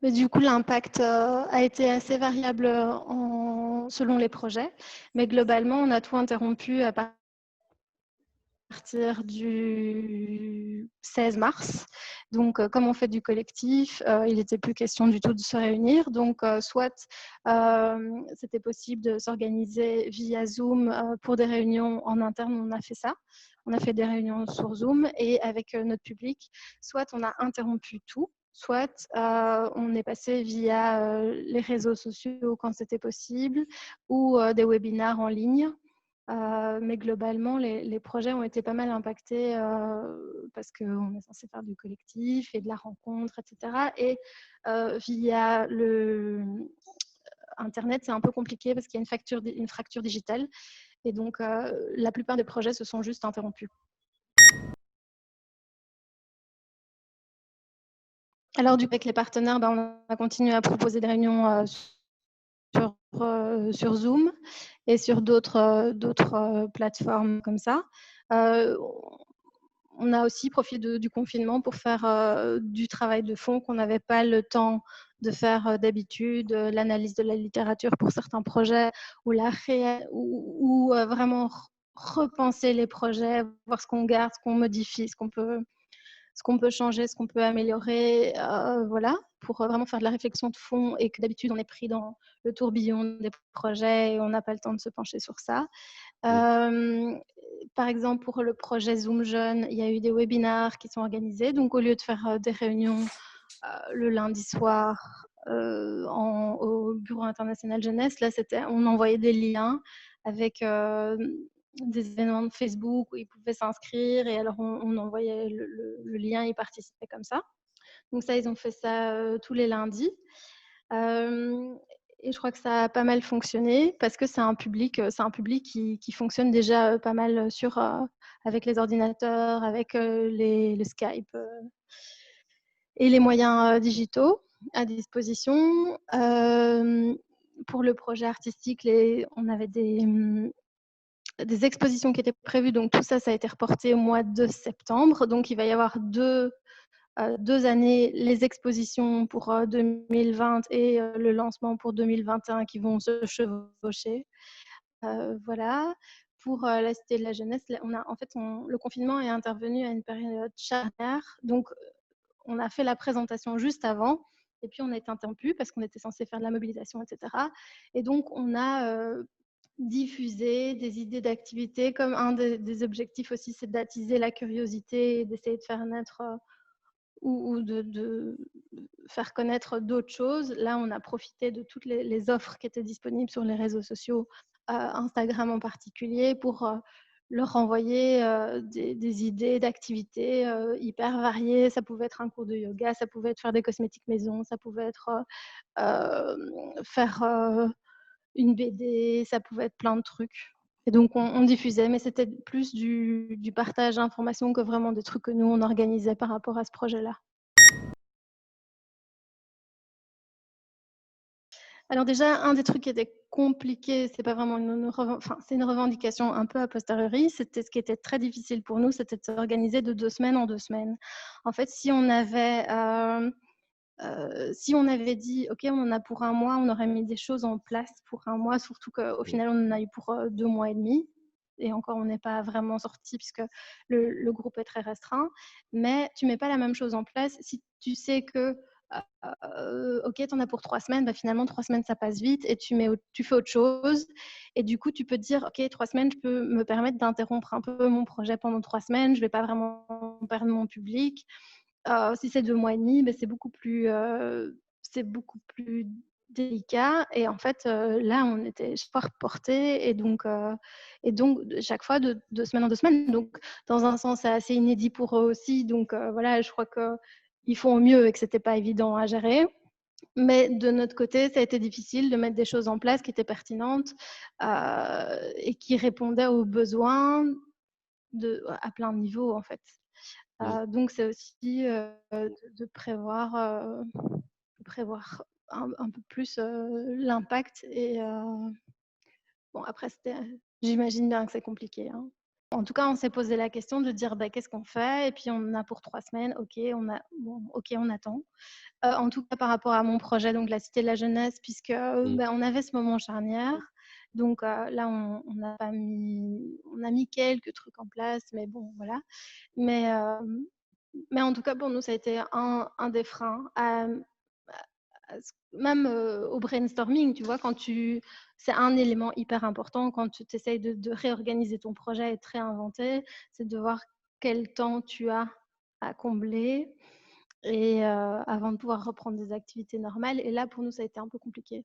Mais du coup, l'impact a été assez variable selon les projets. Mais globalement, on a tout interrompu à partir du 16 mars. Donc, comme on fait du collectif, il n'était plus question du tout de se réunir. Donc, soit c'était possible de s'organiser via Zoom pour des réunions en interne, on a fait ça. On a fait des réunions sur Zoom et avec notre public, soit on a interrompu tout, soit on est passé via les réseaux sociaux quand c'était possible ou des webinaires en ligne. Mais globalement, les projets ont été pas mal impactés parce qu'on est censé faire du collectif et de la rencontre, etc. Et via Internet, c'est un peu compliqué parce qu'il y a une fracture digitale. Et donc, la plupart des projets se sont juste interrompus. Alors, du coup, avec les partenaires, on a continué à proposer des réunions sur Zoom et sur d'autres plateformes comme ça. On a aussi profité du confinement pour faire du travail de fond qu'on n'avait pas le temps de faire d'habitude, l'analyse de la littérature pour certains projets ou vraiment repenser les projets, voir ce qu'on garde, ce qu'on modifie, ce qu'on peut changer, ce qu'on peut améliorer, voilà, pour vraiment faire de la réflexion de fond et que d'habitude on est pris dans le tourbillon des projets et on n'a pas le temps de se pencher sur ça. Par exemple, pour le projet Zoom Jeune, il y a eu des webinaires qui sont organisés. Donc, au lieu de faire des réunions le lundi soir au Bureau international jeunesse, là, on envoyait des liens avec des événements de Facebook où ils pouvaient s'inscrire et alors on envoyait le lien, ils participaient comme ça. Donc ça, ils ont fait ça tous les lundis. Et je crois que ça a pas mal fonctionné parce que c'est un public qui fonctionne déjà pas mal avec les ordinateurs, avec le Skype et les moyens digitaux à disposition. Pour le projet artistique, on avait des expositions qui étaient prévues, donc tout ça, ça a été reporté au mois de septembre. Donc il va y avoir deux années, les expositions pour 2020 et le lancement pour 2021 qui vont se chevaucher. Voilà. Pour la Cité de la Jeunesse, le confinement est intervenu à une période charnière. Donc, on a fait la présentation juste avant et puis on a été interrompu parce qu'on était censé faire de la mobilisation, etc. Et donc, on a diffusé des idées d'activités. Comme un des objectifs aussi, c'est d'attiser la curiosité et d'essayer de faire naître ou de faire connaître d'autres choses. Là, on a profité de toutes les offres qui étaient disponibles sur les réseaux sociaux, Instagram en particulier, pour leur envoyer des idées d'activités hyper variées. Ça pouvait être un cours de yoga, ça pouvait être faire des cosmétiques maison, ça pouvait être faire une BD, ça pouvait être plein de trucs. Et donc, on diffusait, mais c'était plus du partage d'informations que vraiment des trucs que nous, on organisait par rapport à ce projet-là. Alors déjà, un des trucs qui était compliqué, c'est pas vraiment c'est une revendication un peu a posteriori, c'était ce qui était très difficile pour nous, c'était de s'organiser de 2 semaines en 2 semaines. En fait, si on avait dit: «OK, on en a pour 1 mois», on aurait mis des choses en place pour 1 mois, surtout qu'au final, on en a eu pour 2 mois et demi et encore, on n'est pas vraiment sortis puisque le groupe est très restreint. Mais tu mets pas la même chose en place si tu sais que, OK, tu en as pour 3 semaines, bah, finalement 3 semaines, ça passe vite et tu fais autre chose et du coup, tu peux te dire: «OK, 3 semaines, je peux me permettre d'interrompre un peu mon projet pendant 3 semaines, je vais pas vraiment perdre mon public». Si c'est 2 mois et demi, bah, c'est beaucoup plus délicat et en fait, là, on était chaque fois reportés et donc chaque fois de 2 semaines en 2 semaines. Donc dans un sens, c'est assez inédit pour eux aussi. Donc voilà, je crois qu'ils font au mieux et que c'était pas évident à gérer. Mais de notre côté, ça a été difficile de mettre des choses en place qui étaient pertinentes, et qui répondaient aux besoins à plein de niveaux, en fait. Oui. Donc c'est aussi de prévoir un peu plus l'impact et bon après j'imagine bien que c'est compliqué, hein. en tout cas, on s'est posé la question de dire bah, qu'est-ce qu'on fait? Et puis on en a pour 3 semaines. Ok, on attend. En tout cas, par rapport à mon projet, donc la Cité de la Jeunesse, puisque Mmh. bah, on avait ce moment charnière. Donc là, on a mis quelques trucs en place, mais bon, voilà. Mais, mais en tout cas, pour nous, ça a été un des freins. Même au brainstorming, tu vois, c'est un élément hyper important quand tu essayes de réorganiser ton projet et de réinventer, c'est de voir quel temps tu as à combler et avant de pouvoir reprendre des activités normales. Et là, pour nous, ça a été un peu compliqué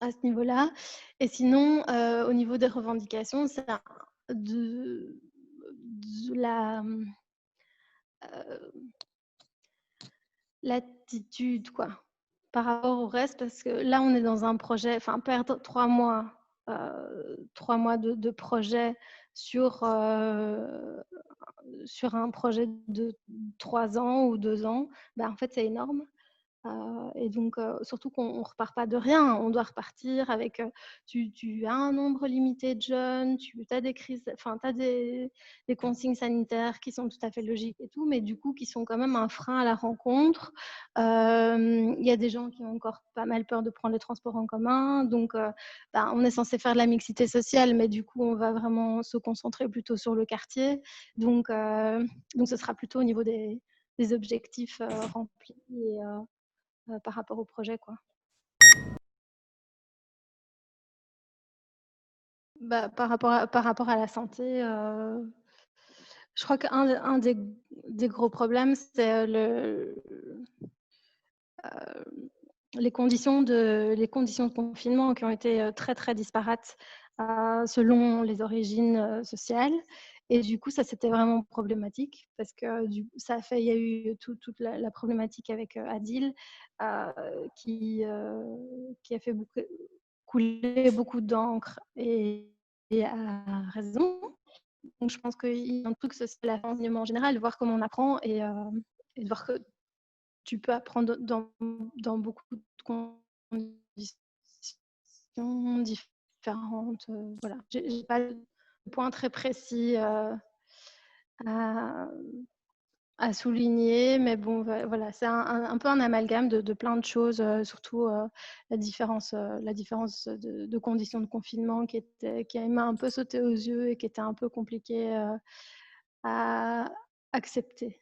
à ce niveau-là. Et sinon, au niveau des revendications, c'est de l'attitude, quoi, par rapport au reste, parce que là, on est dans un projet, enfin, perdre 3 mois de projet sur, sur un projet de 3 ans ou 2 ans, bah, en fait, c'est énorme. Et donc, surtout qu'on ne repart pas de rien. On doit repartir avec, tu as un nombre limité de jeunes, tu as des crises, enfin, tu as des consignes sanitaires qui sont tout à fait logiques et tout, mais du coup, qui sont quand même un frein à la rencontre. Il y a des gens qui ont encore pas mal peur de prendre les transports en commun. Donc, ben, on est censé faire de la mixité sociale, mais du coup, on va vraiment se concentrer plutôt sur le quartier. Donc ce sera plutôt au niveau des objectifs remplis et par rapport au projet, quoi. Bah, par rapport à la santé, je crois qu'un des gros problèmes, c'est les conditions de confinement qui ont été très, très disparates selon les origines sociales. Et du coup, ça, c'était vraiment problématique parce que il y a eu toute la problématique avec Adil euh, qui a fait couler beaucoup d'encre et à raison. Donc, je pense qu'il y a un truc social à l'enseignement en général, de voir comment on apprend et de voir que tu peux apprendre dans beaucoup de conditions différentes. Voilà. J'ai pas de point très précis à, à souligner, mais bon, voilà, c'est un peu un amalgame de plein de choses, surtout la différence de conditions de confinement qui m'a un peu sauté aux yeux et qui était un peu compliquée à accepter.